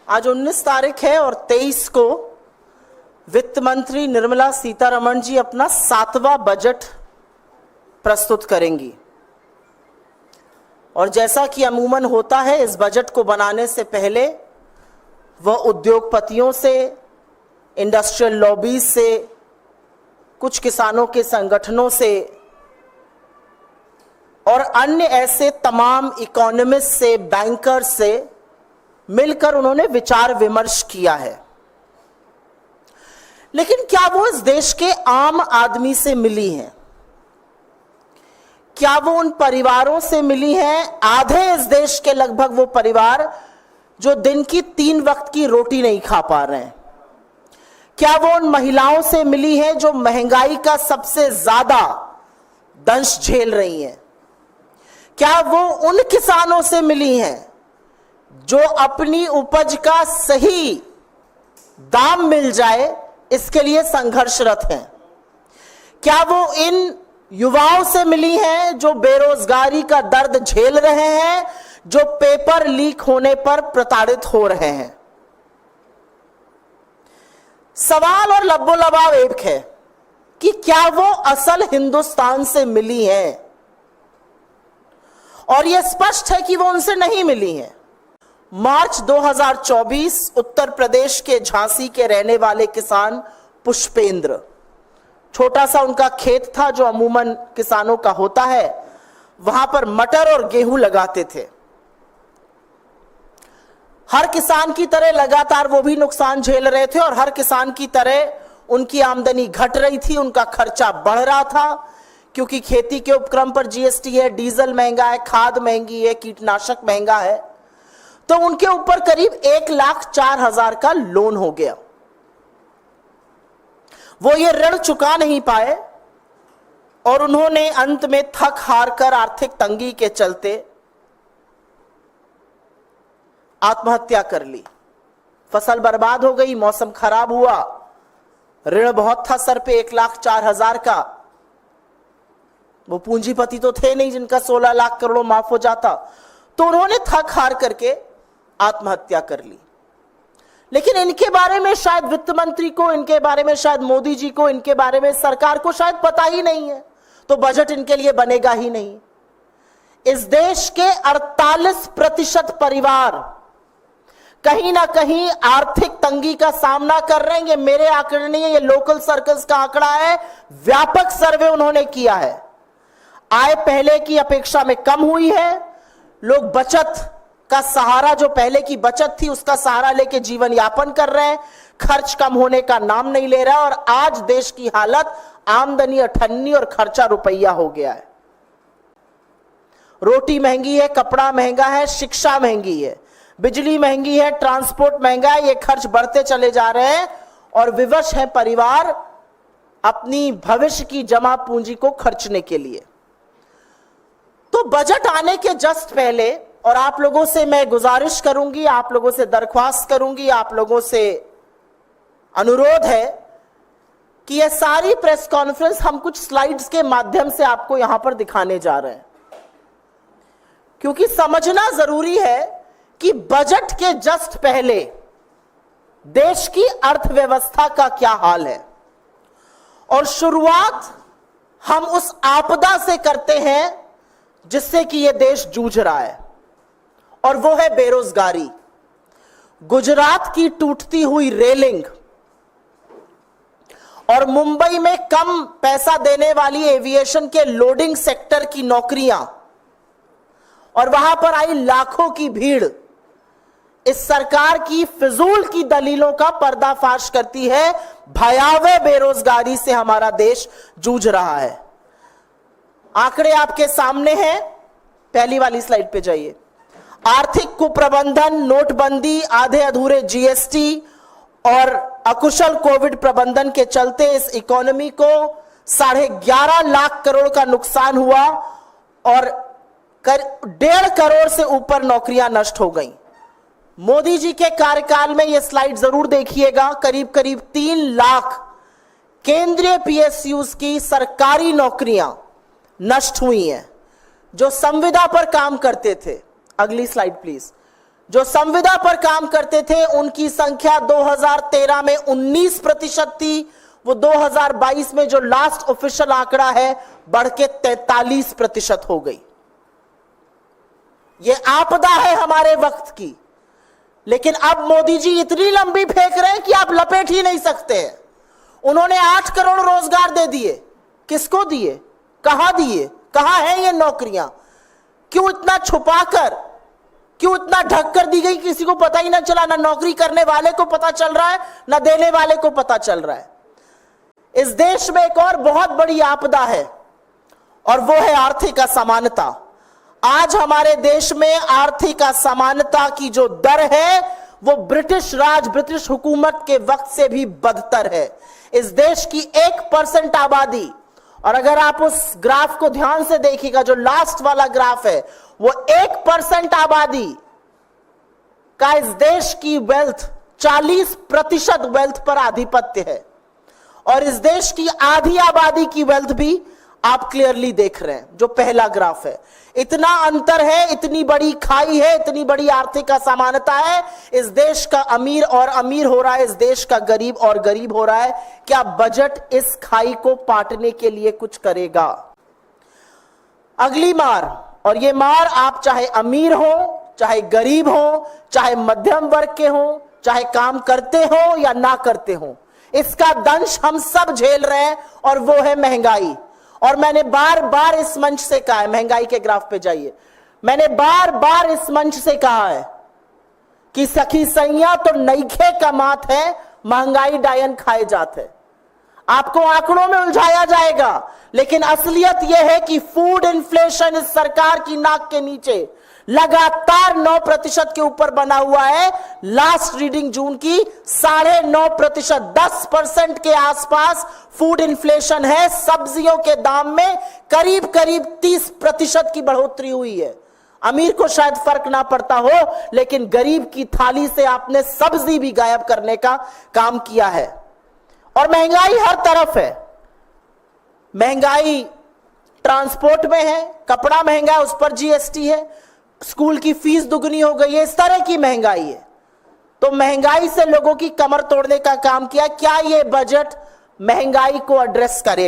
आज 19 तारीख है और 23 को वित्त मंत्री निर्मला सीतारमण जी अपना 7वां बजट प्रस्तुत करेंगी। और जैसा कि अमूमन होता है, इस बजट को बनाने से पहले वह उद्योगपतियों से, इंडस्ट्रियल लॉबीज से, कुछ किसानों के संगठनों से और अन्य ऐसे तमाम इकोनॉमिस्ट से, बैंकर्स से मिलकर उन्होंने विचार विमर्श किया है। लेकिन क्या वो इस देश के आम आदमी से मिली हैं? क्या वो उन परिवारों से मिली हैं, आधे इस देश के लगभग वो परिवार जो दिन की 3 वक्त की रोटी नहीं खा पा रहे हैं? क्या वो उन महिलाओं से मिली हैं जो महंगाई का सबसे ज्यादा दंश झेल रही हैं? क्या वो उन किसानों से मिली हैं जो अपनी उपज का सही दाम मिल जाए इसके लिए संघर्षरत हैं? क्या वो इन युवाओं से मिली हैं जो बेरोजगारी का दर्द झेल रहे हैं, जो पेपर लीक होने पर प्रताड़ित हो रहे हैं? सवाल और लब्बो लबाव एक है कि क्या वो असल हिंदुस्तान से मिली हैं? और यह स्पष्ट है कि वो उनसे नहीं मिली हैं। मार्च 2024 उत्तर प्रदेश के झांसी के रहने वाले किसान पुष्पेंद्र, छोटा सा उनका खेत था जो अमूमन किसानों का होता है, वहां पर मटर और गेहूं लगाते थे। हर किसान की तरह लगातार वो भी नुकसान झेल रहे थे और हर किसान की तरह उनकी आमदनी घट रही थी, उनका खर्चा बढ़ रहा था क्योंकि खेती के उपक्रम पर जीएसटी है, डीजल महंगा है, खाद महंगी है, कीटनाशक महंगा है। तो उनके ऊपर करीब 1,04,000 का लोन हो गया। वो ये ऋण चुका नहीं पाए और उन्होंने अंत में थक हार कर आर्थिक तंगी के चलते आत्महत्या कर ली। फसल बर्बाद हो गई, मौसम खराब हुआ, ऋण बहुत था सर पे 1,04,000 का। वो पूंजीपति तो थे नहीं जिनका 16 लाख करोड़ माफ हो जाता, तो उन्होंने थक हार करके आत्महत्या कर ली। लेकिन इनके बारे में शायद वित्त मंत्री को, इनके बारे में शायद मोदी जी को, इनके बारे में सरकार को शायद पता ही नहीं है, तो बजट इनके लिए बनेगा ही नहीं। इस देश के 48% परिवार कहीं ना कहीं आर्थिक तंगी का सामना कर रहे हैं। ये मेरे आंकड़े नहीं है, ये लोकल सर्कल्स का आंकड़ा है, व्यापक सर्वे उन्होंने किया है। आय पहले की अपेक्षा में कम हुई है, लोग बचत का सहारा, जो पहले की बचत थी उसका सहारा लेके जीवन यापन कर रहे हैं, खर्च कम होने का नाम नहीं ले रहा और आज देश की हालत आमदनी 98 और खर्चा रुपया हो गया है। रोटी महंगी है, कपड़ा महंगा है, शिक्षा महंगी है, बिजली महंगी है, ट्रांसपोर्ट महंगा है, ये खर्च बढ़ते चले जा रहे हैं और विवश है परिवार अपनी भविष्य की जमा पूंजी को खर्चने के लिए। तो बजट आने के जस्ट पहले, और आप लोगों से मैं गुजारिश करूंगी, आप लोगों से दरख्वास्त करूंगी, आप लोगों से अनुरोध है कि यह सारी प्रेस कॉन्फ्रेंस हम कुछ स्लाइड्स के माध्यम से आपको यहां पर दिखाने जा रहे हैं, क्योंकि समझना जरूरी है कि बजट के जस्ट पहले देश की अर्थव्यवस्था का क्या हाल है। और शुरुआत हम उस आपदा से करते हैं जिससे कि यह देश जूझ रहा है, और वो है बेरोजगारी। गुजरात की टूटती हुई रेलिंग और मुंबई में कम पैसा देने वाली एविएशन के लोडिंग सेक्टर की नौकरियां और वहां पर आई लाखों की भीड़ इस सरकार की फिजूल की दलीलों का पर्दाफाश करती है। भयावह बेरोजगारी से हमारा देश जूझ रहा है। आंकड़े आपके सामने हैं, पहली वाली स्लाइड पे जाइए। आर्थिक कुप्रबंधन, नोटबंदी, आधे अधूरे जीएसटी और अकुशल कोविड प्रबंधन के चलते इस इकोनॉमी को 11.5 लाख करोड़ का नुकसान हुआ और 1.5 करोड़ से ऊपर नौकरियां नष्ट हो गईं। मोदी जी के कार्यकाल में यह स्लाइड जरूर देखिएगा, करीब करीब 3 लाख केंद्रीय पीएसयूज की सरकारी नौकरियां नष्ट हुई हैं जो संविदा पर काम करते थे। अगली स्लाइड प्लीज। जो संविदा पर काम करते थे उनकी संख्या 2013 में 19% थी, वो 2022 में जो लास्ट ऑफिशियल आंकड़ा है बढ़ के 43% हो गई। ये आपदा है हमारे वक्त की, लेकिन अब मोदी जी इतनी लंबी फेंक रहे हैं कि आप लपेट ही नहीं सकते हैं। उन्होंने 8 करोड़ रोजगार दे दिए, किसको दिए, कहां दिए, कहां हैं ये नौकरियां? क्यों इतना छुपाकर, क्यों इतना ढककर दी गई, किसी को पता ही ना चला, ना नौकरी करने वाले को पता चल रहा है, ना देने वाले को पता चल रहा है। इस देश में एक और बहुत बड़ी आपदा है और वो है आर्थिक असमानता। आज हमारे देश में आर्थिक असमानता की जो दर है वो ब्रिटिश राज, ब्रिटिश हुकूमत के वक्त से भी बदतर है। इस देश की 1% आबादी, और अगर आप उस ग्राफ को ध्यान से देखिएगा, जो लास्ट वाला ग्राफ है, वो 1% आबादी का इस देश की वेल्थ, 40% वेल्थ पर आधिपत्य है। और इस देश की आधी आबादी की वेल्थ भी आप क्लियरली देख रहे हैं, जो पहला ग्राफ है। इतना अंतर है, इतनी बड़ी खाई है, इतनी बड़ी आर्थिक असमानता है। इस देश का अमीर और अमीर हो रहा है, इस देश का गरीब और गरीब हो रहा है। क्या बजट इस खाई को पाटने के लिए कुछ करेगा? अगली मार, और ये मार आप चाहे अमीर हो, चाहे गरीब हो, चाहे मध्यम वर्ग के हो, चाहे काम करते हो या ना करते हो, इसका दंश हम सब झेल रहे हैं, और वो है महंगाई। और मैंने बार बार इस मंच से कहा है, महंगाई के ग्राफ पे जाइए, मैंने बार बार इस मंच से कहा है कि सखी सैया तो नईखे कमात है, महंगाई डायन खाए जात है। आपको आंकड़ों में उलझाया जाएगा, लेकिन असलियत यह है कि फूड इन्फ्लेशन इस सरकार की नाक के नीचे लगातार 9% के ऊपर बना हुआ है। लास्ट रीडिंग जून की 9.5%, 10% के आसपास फूड इन्फ्लेशन है। सब्जियों के दाम में करीब करीब 30% की बढ़ोतरी हुई है। अमीर को शायद फर्क ना पड़ता हो, लेकिन गरीब की थाली से आपने सब्जी भी गायब करने का काम किया है। और महंगाई हर तरफ है। महंगाई ट्रांसपोर्ट में है, कपड़ा महंगा है, उस पर जीएसटी है, स्कूल की फीस दुगनी हो गई है, इस तरह की महंगाई है। तो महंगाई से लोगों की कमर तोड़ने का काम किया। क्या यह बजट महंगाई को एड्रेस करेगा?